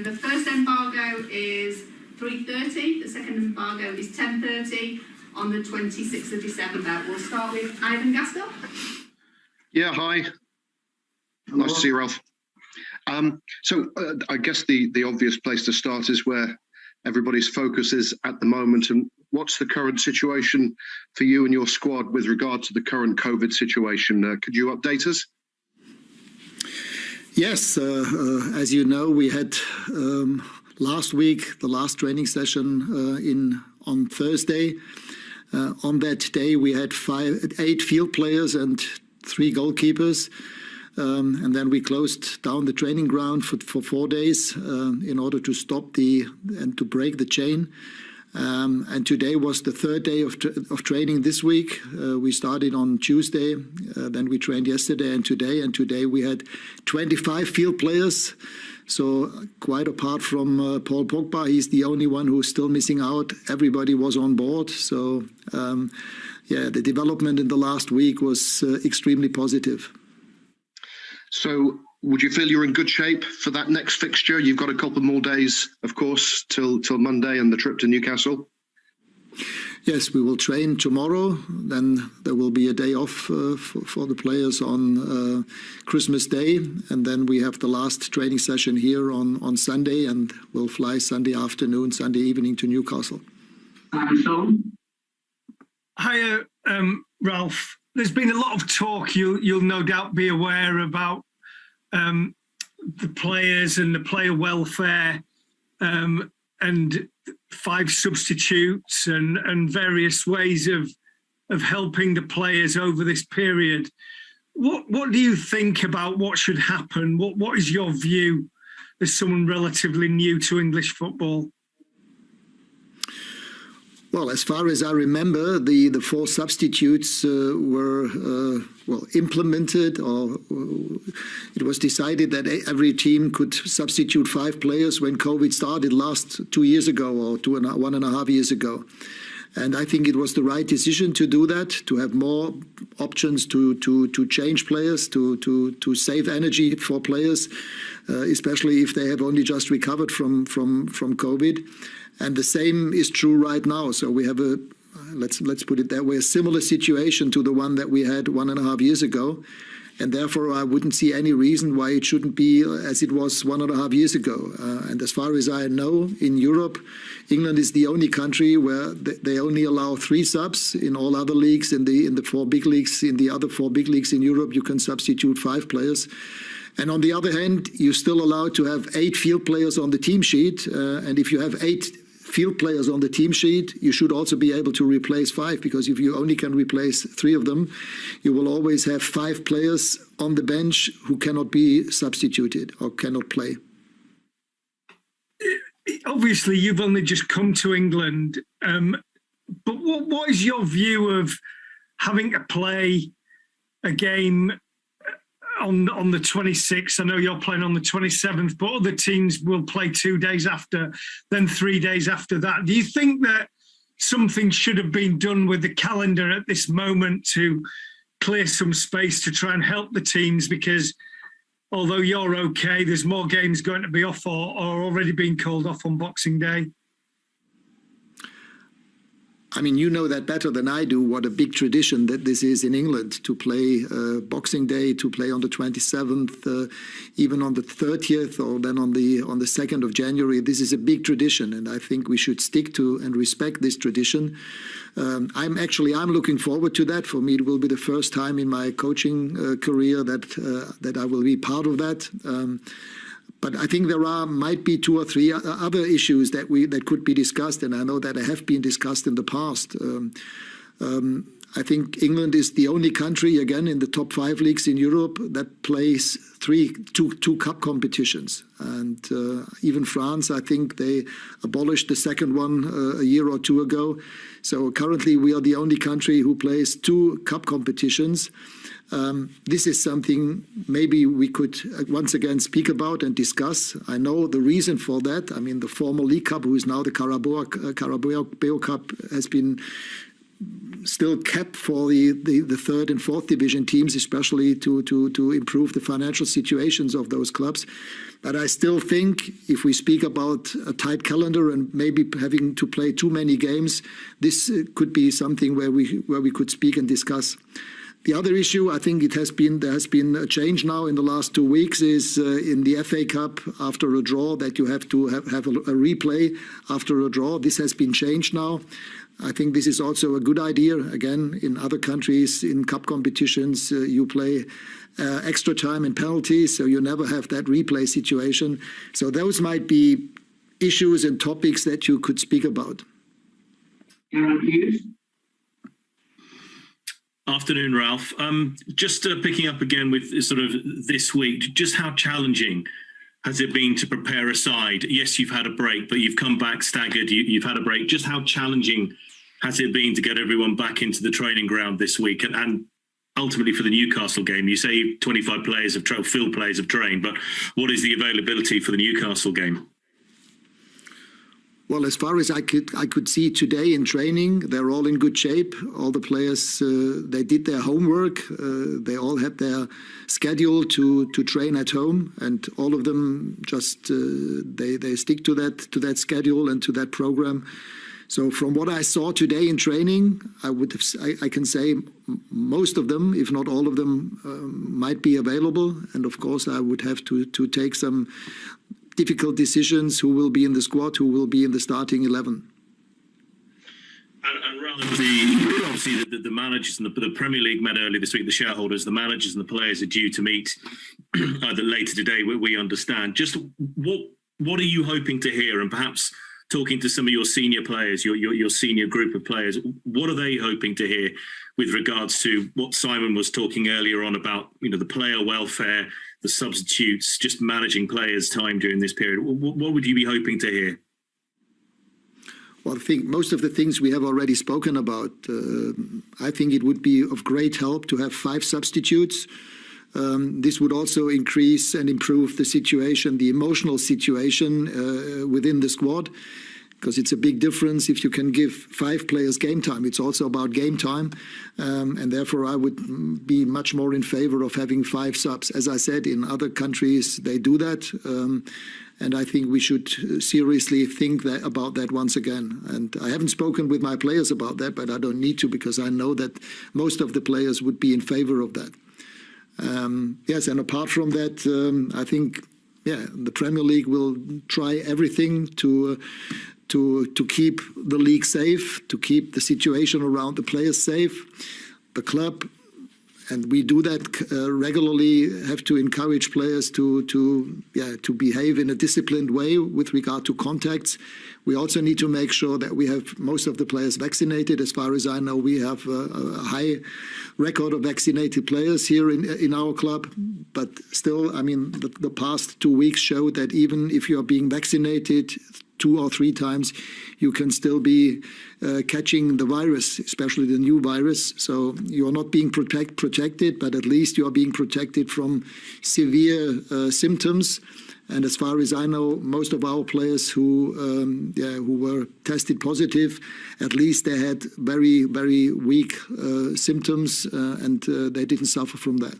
The first embargo is 3:30. The second embargo is 10:30 on the 26th of December. We'll start with Ivan Gastel. Yeah, hi. Nice to see you, Ralf. I guess the obvious place to start is where everybody's focus is at the moment. And what's the current situation for you and your squad with regard to the current COVID situation? Could you update us? Yes, as you know, we had last week the last training session on Thursday. On that day, we had 8 field players and 3 goalkeepers. And then we closed down the training ground for 4 days in order to stop and to break the chain. And today was the 3rd day of training this week. We started on Tuesday, then we trained yesterday and today. And today we had 25 field players. So quite apart from Paul Pogba, he's the only one who's still missing out. Everybody was on board. So yeah, the development in the last week was extremely positive. So would you feel you're in good shape for that next fixture? You've got a couple more days, of course, till Monday and the trip to Newcastle. Yes, we will train tomorrow. Then there will be a day off for the players on Christmas Day. And then we have the last training session here on Sunday, and we'll fly Sunday afternoon, Sunday evening to Newcastle. Hi, Ralf. There's been a lot of talk, you'll no doubt be aware, about the players and the player welfare and 5 substitutes and various ways of helping the players over this period. What do you think about what should happen? What is your view as someone relatively new to English football? Well, as far as I remember, the 4 substitutes were implemented, or it was decided that every team could substitute 5 players when COVID started last 2 years ago or 1.5 years ago. And I think it was the right decision to do that, to have more options to change players, to save energy for players, especially if they have only just recovered from COVID. And the same is true right now. So we have let's put it that way, a similar situation to the one that we had 1.5 years ago. And therefore, I wouldn't see any reason why it shouldn't be as it was 1.5 years ago. And as far as I know, in Europe, England is the only country where they only allow 3 subs. In all other leagues, in the 4 big leagues, in the other 4 big leagues in Europe, you can substitute 5 players. And on the other hand, you're still allowed to have 8 field players on the team sheet. And if you have 8 field players on the team sheet, you should also be able to replace 5, because if you only can replace 3 of them, you will always have 5 players on the bench who cannot be substituted or cannot play. Obviously, you've only just come to England, but what is your view of having to play a game on the 26th? I know you're playing on the 27th, but other teams will play 2 days after, then 3 days after that. Do you think that something should have been done with the calendar at this moment to clear some space to try and help the teams? Because although you're okay, there's more games going to be off or already being called off on Boxing Day. I mean, you know that better than I do, what a big tradition that this is in England, to play Boxing Day, to play on the 27th, even on the 30th, or then on the 2nd of January. This is a big tradition, and I think we should stick to and respect this tradition. I'm looking forward to that. For me, it will be the first time in my coaching career that I will be part of that. But I think there might be 2 or 3 other issues that could be discussed, and I know that have been discussed in the past. I think England is the only country, again, in the top 5 leagues in Europe that plays two cup competitions. And even France, I think they abolished the second one a year or 2 ago. So currently we are the only country who plays 2 cup competitions. This is something maybe we could once again speak about and discuss. I know the reason for that. I mean, the former League Cup, who is now the Carabao Cup, has been still kept for the third and fourth division teams, especially to improve the financial situations of those clubs. But I still think if we speak about a tight calendar and maybe having to play too many games, this could be something where we could speak and discuss. The other issue, I think there has been a change now in the last 2 weeks, is in the FA Cup after a draw that you have to have a replay after a draw. This has been changed now. I think this is also a good idea. Again, in other countries, in cup competitions, you play extra time and penalties, so you never have that replay situation. So those might be issues and topics that you could speak about. Afternoon, Ralf. Just picking up again with sort of this week, just how challenging has it been to prepare a side? Yes, you've had a break, but you've come back staggered. You've had a break. Just how challenging has it been to get everyone back into the training ground this week? And ultimately for the Newcastle game, you say 25 players field players have trained, but what is the availability for the Newcastle game? Well, as far as I could see today in training, they're all in good shape. All the players, they did their homework. They all had their schedule to train at home, and all of them just they stick to that schedule and to that program. So from what I saw today in training, I can say most of them, if not all of them, might be available. And of course, I would have to take some difficult decisions: who will be in the squad, who will be in the starting 11. And Ralf, obviously the managers and the Premier League met earlier this week. The shareholders, the managers, and the players are due to meet either later today. We understand. Just what are you hoping to hear? And perhaps talking to some of your senior players, your senior group of players, what are they hoping to hear with regards to what Simon was talking earlier on about, the player welfare, the substitutes, just managing players' time during this period? What would you be hoping to hear? Well, I think most of the things we have already spoken about. I think it would be of great help to have 5 substitutes. This would also increase and improve the situation, the emotional situation within the squad, because it's a big difference if you can give 5 players game time. It's also about game time, and therefore I would be much more in favor of having 5 subs. As I said, in other countries they do that, and I think we should seriously think about that once again. And I haven't spoken with my players about that, but I don't need to, because I know that most of the players would be in favor of that. Yes, and apart from that, I think, the Premier League will try everything to keep the league safe, to keep the situation around the players safe. The club, and we do that regularly, have to encourage players to behave in a disciplined way with regard to contacts. We also need to make sure that we have most of the players vaccinated. As far as I know, we have a high record of vaccinated players here in our club. But still, I mean, the past 2 weeks show that even if you are being vaccinated 2 or 3 times, you can still be catching the virus, especially the new virus. So you are not being protected, but at least you are being protected from severe symptoms. And as far as I know, most of our players who were tested positive, at least they had very, very weak symptoms, and they didn't suffer from that.